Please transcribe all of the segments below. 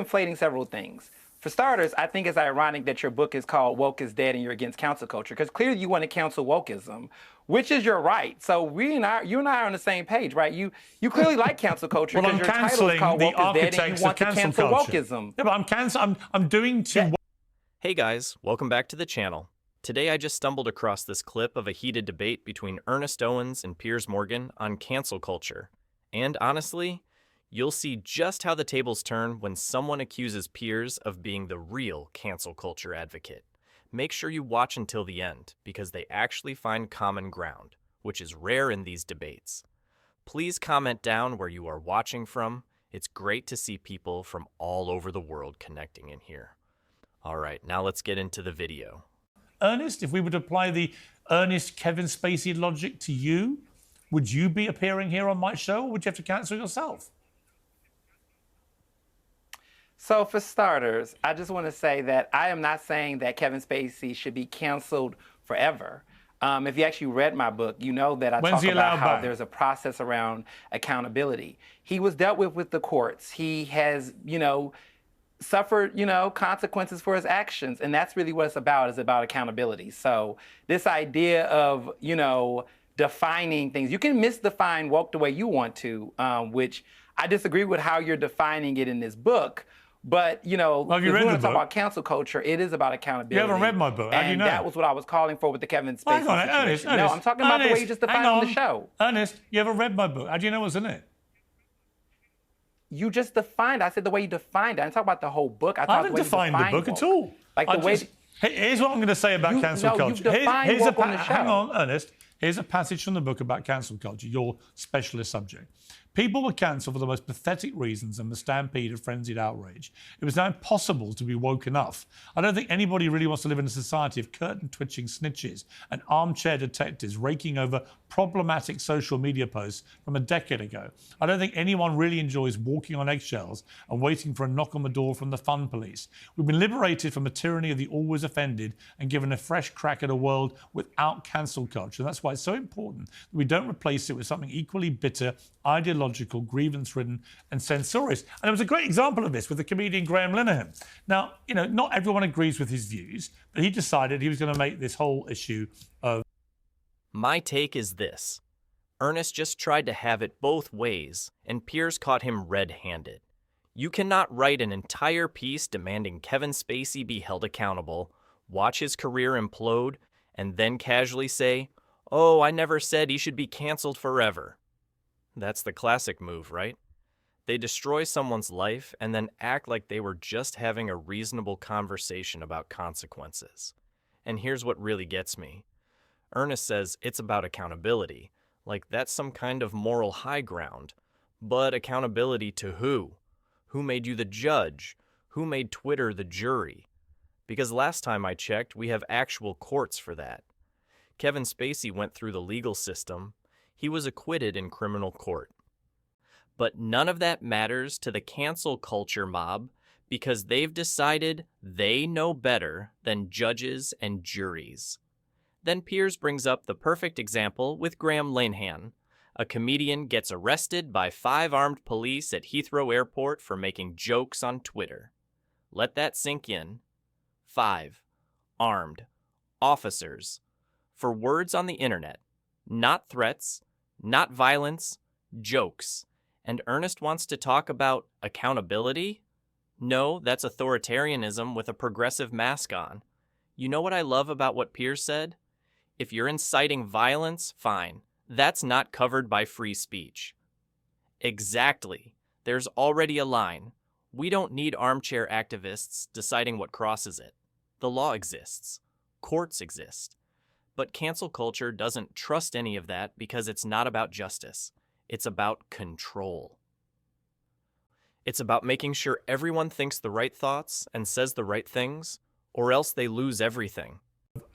conflating several things. For starters, I think it's ironic that your book is called Woke is Dead and you're against cancel culture, because clearly you want to cancel wokeism, which is your right. So you and I are on the same page, right? You clearly like cancel culture because your title is called Woke is Dead and you want to cancel wokeism. Yeah, but I'm doing too. Yeah. Hey guys, welcome back to the channel. Today I just stumbled across this clip of a heated debate between Ernest Owens and Piers Morgan on cancel culture. And honestly, you'll see just how the tables turn when someone accuses Piers of being the real cancel culture advocate. Make sure you watch until the end, because they actually find common ground, which is rare in these debates. Please comment down where you are watching from. It's great to see people from all over the world connecting in here. All right, now let's get into the video. Ernest, if we would apply the Ernest Kevin Spacey logic to you, would you be appearing here on my show, or would you have to cancel yourself? So for starters, I just want to say that I am not saying that Kevin Spacey should be canceled forever. If you actually read my book, you know that I talk about how there's a process around accountability. He was dealt with the courts. He has, suffered, consequences for his actions. And that's really what it's about, is about accountability. So this idea of, defining things, you can misdefine woke the way you want to, which I disagree with how you're defining it in this book. But, if you want to talk about cancel culture, it is about accountability. You haven't read my book. How do you know? And that was what I was calling for with the Kevin Spacey situation. Ernest, no, I'm talking about the way you just defined on the show. Ernest, you haven't read my book. How do you know what's in it? You just defined. I said the way you defined it. I didn't talk about the whole book. I haven't defined the book at all. Here's what I'm going to say about cancel culture. Hang on, Ernest. Here's a passage from the book about cancel culture, your specialist subject. People were cancelled for the most pathetic reasons and the stampede of frenzied outrage. It was now impossible to be woke enough. I don't think anybody really wants to live in a society of curtain-twitching snitches and armchair detectives raking over problematic social media posts from a decade ago. I don't think anyone really enjoys walking on eggshells and waiting for a knock on the door from the fun police. We've been liberated from the tyranny of the always offended and given a fresh crack at a world without cancel culture. That's why it's so important that we don't replace it with something equally bitter, ideological, grievance-ridden and censorious. And there was a great example of this with the comedian Graeme Linehan. Now, not everyone agrees with his views, but he decided he was going to make this whole issue of... My take is this. Ernest just tried to have it both ways, and Piers caught him red-handed. You cannot write an entire piece demanding Kevin Spacey be held accountable, watch his career implode, and then casually say, "Oh, I never said he should be canceled forever." That's the classic move, right? They destroy someone's life and then act like they were just having a reasonable conversation about consequences. And here's what really gets me. Ernest says it's about accountability, like that's some kind of moral high ground. But accountability to who? Who made you the judge? Who made Twitter the jury? Because last time I checked, we have actual courts for that. Kevin Spacey went through the legal system. He was acquitted in criminal court. But none of that matters to the cancel culture mob because they've decided they know better than judges and juries. Then Piers brings up the perfect example with Graeme Linehan. A comedian gets arrested by 5 armed police at Heathrow Airport for making jokes on Twitter. Let that sink in. 5 armed officers for words on the internet, not threats, not violence, jokes. And Ernest wants to talk about accountability? No, that's authoritarianism with a progressive mask on. You know what I love about what Piers said? If you're inciting violence, fine. That's not covered by free speech. Exactly. There's already a line. We don't need armchair activists deciding what crosses it. The law exists. Courts exist. But cancel culture doesn't trust any of that because it's not about justice. It's about control. It's about making sure everyone thinks the right thoughts and says the right things, or else they lose everything.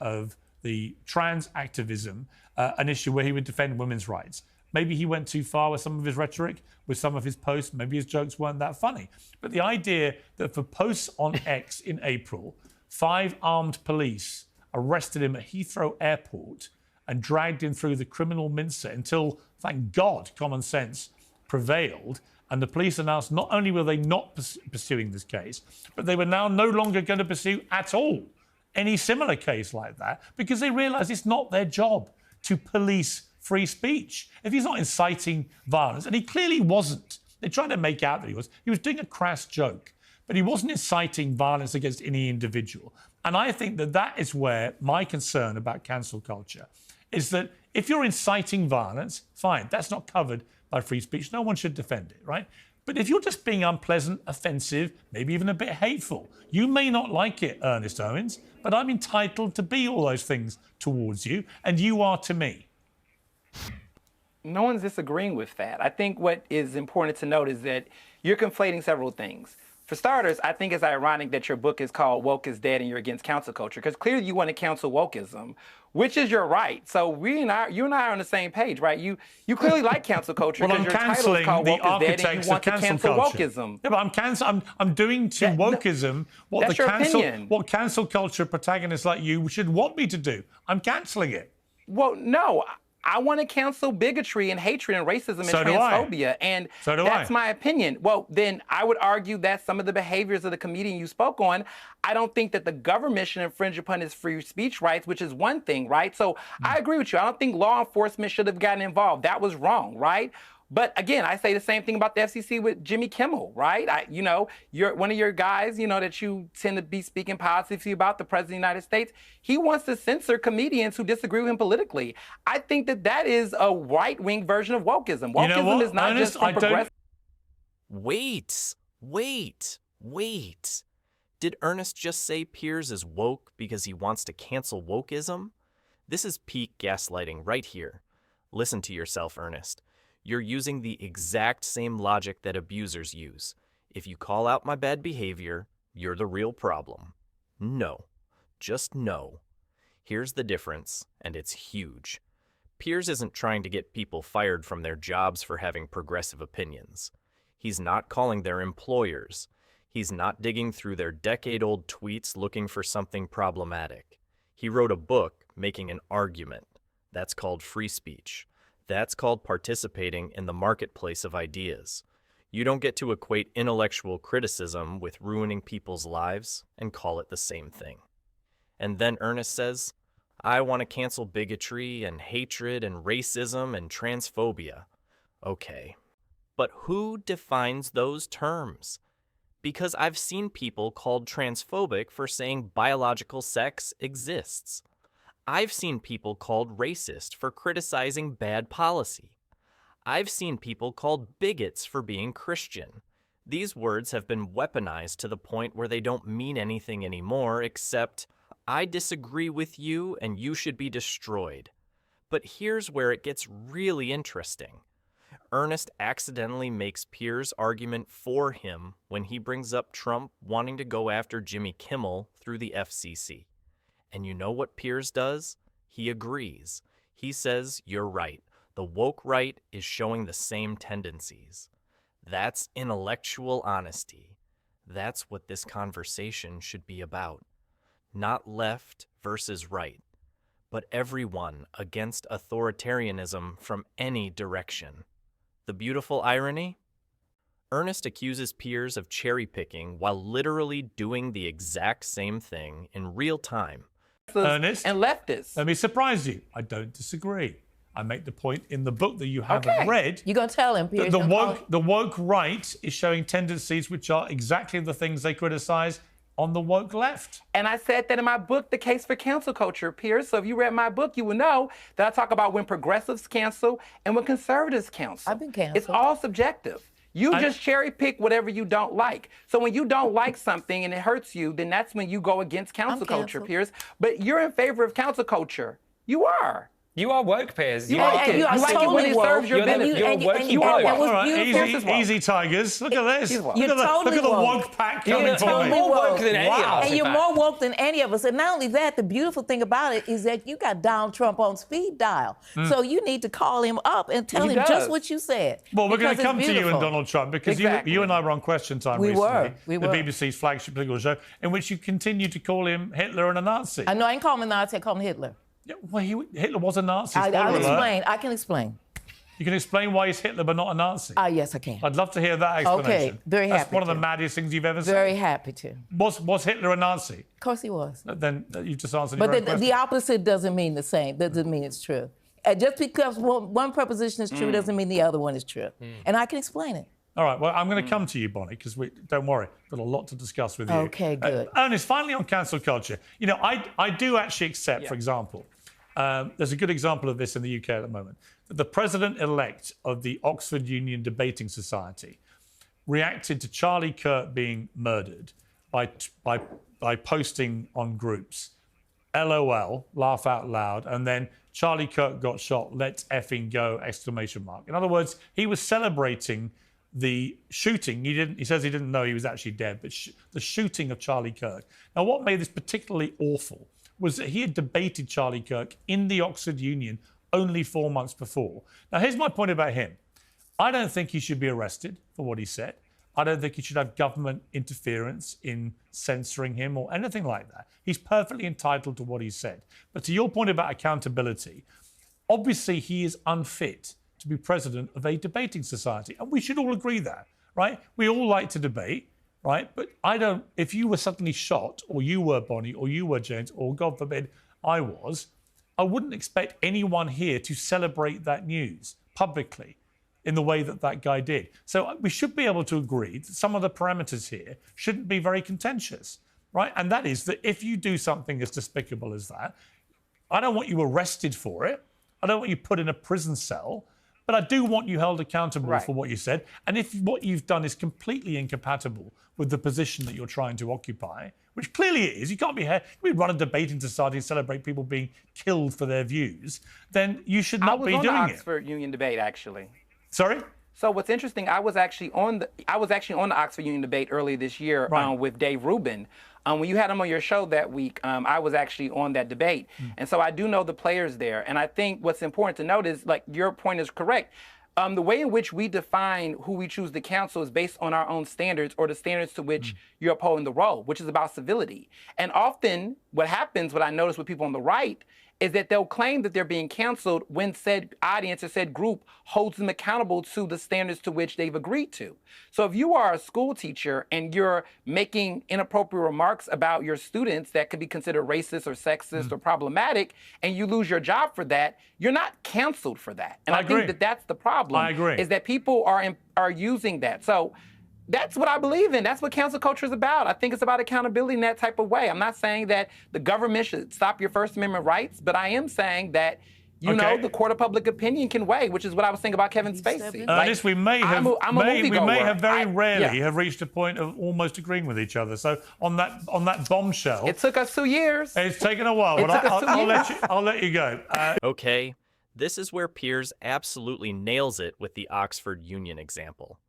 Of the trans activism, an issue where he would defend women's rights. Maybe he went too far with some of his rhetoric, with some of his posts. Maybe his jokes weren't that funny. But the idea that for posts on X in April, 5 armed police arrested him at Heathrow Airport and dragged him through the criminal mincer until, thank God, common sense prevailed, And the police announced not only were they not pursuing this case, but they were now no longer going to pursue at all any similar case like that, because they realised it's not their job to police free speech. If he's not inciting violence, and he clearly wasn't, they tried to make out that he was doing a crass joke, but he wasn't inciting violence against any individual. And I think that that is where my concern about cancel culture is, that if you're inciting violence, fine, that's not covered by free speech. No one should defend it, right? But if you're just being unpleasant, offensive, maybe even a bit hateful, you may not like it, Ernest Owens, but I'm entitled to be all those things towards you, and you are to me. No one's disagreeing with that. I think what is important to note is that you're conflating several things. For starters, I think it's ironic that your book is called Woke is Dead and you're against cancel culture, because clearly you want to cancel wokeism, which is your right. So you and I are on the same page, right? You clearly like cancel culture because your title is called Woke is Dead and you want to cancel wokeism. Yeah, but I'm doing to wokeism what cancel culture protagonists like you should want me to do. I'm cancelling it. Well, no. I want to cancel bigotry and hatred and racism and transphobia. And that's my opinion. Well, then I would argue that some of the behaviors of the comedian you spoke on, I don't think that the government should infringe upon his free speech rights, which is one thing, right? So I agree with you. I don't think law enforcement should have gotten involved. That was wrong, right? But again, I say the same thing about the FCC with Jimmy Kimmel, right? You're one of your guys, that you tend to be speaking positively about, the President of the United States. He wants to censor comedians who disagree with him politically. I think that is a right-wing version of wokeism. Wokeism is not just progressive. Wait. Did Ernest just say Piers is woke because he wants to cancel wokeism? This is peak gaslighting right here. Listen to yourself, Ernest. You're using the exact same logic that abusers use. If you call out my bad behavior, you're the real problem. No. Just no. Here's the difference, and it's huge. Piers isn't trying to get people fired from their jobs for having progressive opinions. He's not calling their employers. He's not digging through their decade-old tweets looking for something problematic. He wrote a book making an argument. That's called free speech. That's called participating in the marketplace of ideas. You don't get to equate intellectual criticism with ruining people's lives and call it the same thing. And then Ernest says, I want to cancel bigotry and hatred and racism and transphobia. Okay, but who defines those terms? Because I've seen people called transphobic for saying biological sex exists. I've seen people called racist for criticizing bad policy. I've seen people called bigots for being Christian. These words have been weaponized to the point where they don't mean anything anymore except, I disagree with you and you should be destroyed. But here's where it gets really interesting. Ernest accidentally makes Piers' argument for him when he brings up Trump wanting to go after Jimmy Kimmel through the FCC. And you know what Piers does? He agrees. He says, you're right. The woke right is showing the same tendencies. That's intellectual honesty. That's what this conversation should be about. Not left versus right, but everyone against authoritarianism from any direction. The beautiful irony? Ernest accuses Piers of cherry-picking while literally doing the exact same thing in real time. Ernest, and leftists. Let me surprise you. I don't disagree. I make the point in the book that you haven't read. You're going to tell him, Piers. The woke right is showing tendencies which are exactly the things they criticize on the woke left. And I said that in my book, The Case for Cancel Culture, Piers. So if you read my book, you will know that I talk about when progressives cancel and when conservatives cancel. I've been canceled. It's all subjective. You just cherry pick whatever you don't like. So when you don't like something and it hurts you, then that's when you go against cancel culture, Piers. But you're in favor of cancel culture. You are. You are woke, Piers. You like it. You like it when it serves your benefit. You're woke. You are woke. All right, easy, tigers. Look at this. Look at the woke pack coming for me. You're more woke than any of us. And you're more woke than any of us. And not only that, the beautiful thing about it is that you got Donald Trump on speed dial. So you need to call him up and tell him just what you said. Well, we're going to come to you and Donald Trump because you and I were on Question Time recently. We were. The BBC's flagship political show, in which you continue to call him Hitler and a Nazi. I know I ain't call him a Nazi, I call him Hitler. Yeah, well, Hitler was a Nazi. I can explain. You can explain why he's Hitler but not a Nazi? Yes, I can. I'd love to hear that explanation. Okay, very happy That's one of the to. maddest things you've ever said. Very happy to. Was Hitler a Nazi? Of course he was. Then you've just answered your own But question. the opposite doesn't mean the same. That doesn't mean it's true. Just because one preposition is true doesn't mean the other one is true. And I can explain it. All right, well, I'm going to come to you, Bonnie, because don't worry, got a lot to discuss with you. Okay, good. Ernest, finally on cancel culture. You know, I do actually accept, for example, there's a good example of this in the UK at the moment. The president-elect of the Oxford Union Debating Society reacted to Charlie Kirk being murdered by posting on groups, LOL, laugh out loud, and then Charlie Kirk got shot, let's effing go, exclamation mark. In other words, he was celebrating the shooting. He says he didn't know he was actually dead, but the shooting of Charlie Kirk. Now, what made this particularly awful was that he had debated Charlie Kirk in the Oxford Union only 4 months before. Now, here's my point about him. I don't think he should be arrested for what he said. I don't think he should have government interference in censoring him or anything like that. He's perfectly entitled to what he said. But to your point about accountability, obviously he is unfit to be president of a debating society. And we should all agree that, right? We all like to debate, right? But if you were suddenly shot, or you were Bonnie, or you were James, or God forbid I was, I wouldn't expect anyone here to celebrate that news publicly in the way that guy did. So we should be able to agree that some of the parameters here shouldn't be very contentious, right? And that is that if you do something as despicable as that, I don't want you arrested for it. I don't want you put in a prison cell, but I do want you held accountable for what you said. And if what you've done is completely incompatible with the position that you're trying to occupy, which clearly it is, you can't be here, we run a debating society and celebrate people being killed for their views, then you should not be doing it. I was on the Oxford Union debate, actually. Sorry? So what's interesting, I was actually on the Oxford Union debate earlier this year with Dave Rubin. When you had him on your show that week, I was actually on that debate. And so I do know the players there. And I think what's important to note is, like, your point is correct. The way in which we define who we choose to counsel is based on our own standards, or the standards to which you're upholding the role, which is about civility. And often what happens, what I notice with people on the right, is that they'll claim that they're being canceled when said audience or said group holds them accountable to the standards to which they've agreed to. So if you are a school teacher and you're making inappropriate remarks about your students that could be considered racist or sexist or problematic, and you lose your job for that, you're not canceled for that. And I think that that's the problem. I agree. Is that people are using that. So that's what I believe in. That's what cancel culture is about. I think it's about accountability in that type of way. I'm not saying that the government should stop your First Amendment rights, but I am saying that, you know, the court of public opinion can weigh, which is what I was saying about Kevin Spacey. Ernest, we may have very rarely have reached a point of almost agreeing with each other. So on that bombshell, it took us 2 years. It's taken a while, but I'll let you go. Okay, this is where Piers absolutely nails it with the Oxford Union example.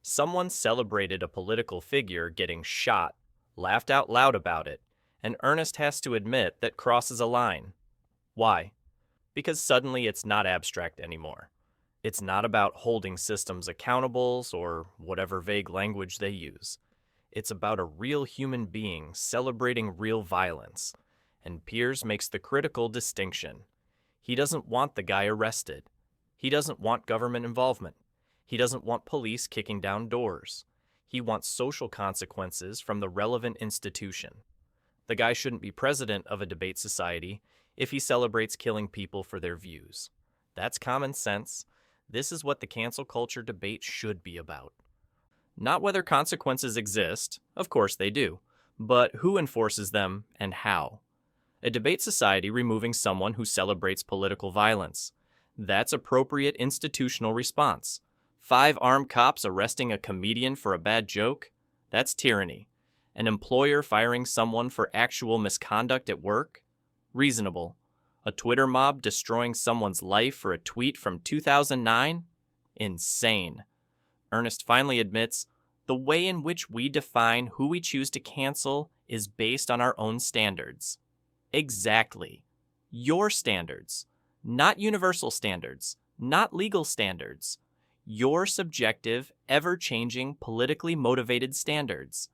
Someone celebrated a political figure getting shot, laughed out loud about it, and Ernest has to admit that crosses a line. Why? Because suddenly it's not abstract anymore. It's not about holding systems accountable or whatever vague language they use. It's about a real human being celebrating real violence. And Piers makes the critical distinction. He doesn't want the guy arrested. He doesn't want government involvement. He doesn't want police kicking down doors. He wants social consequences from the relevant institution. The guy shouldn't be president of a debate society if he celebrates killing people for their views. That's common sense. This is what the cancel culture debate should be about. Not whether consequences exist, of course they do, but who enforces them and how. A debate society removing someone who celebrates political violence. That's appropriate institutional response. 5 armed cops arresting a comedian for a bad joke? That's tyranny. An employer firing someone for actual misconduct at work? Reasonable. A Twitter mob destroying someone's life for a tweet from 2009? Insane. Ernest finally admits, the way in which we define who we choose to cancel is based on our own standards. Exactly. Your standards. Not universal standards. Not legal standards. Your subjective, ever-changing, politically motivated standards.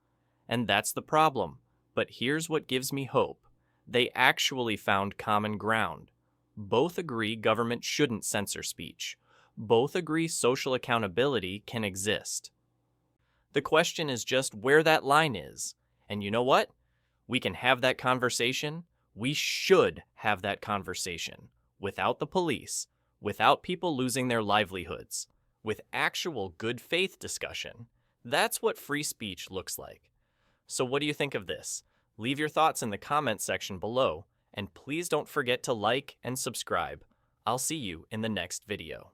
And that's the problem. But here's what gives me hope. They actually found common ground. Both agree government shouldn't censor speech. both agree social accountability can exist. The question is just where that line is. And you know what? We can have that conversation. We should have that conversation without the police, without people losing their livelihoods, with actual good faith discussion. That's what free speech looks like. So what do you think of this? Leave your thoughts in the comments section below, and please don't forget to like and subscribe. I'll see you in the next video.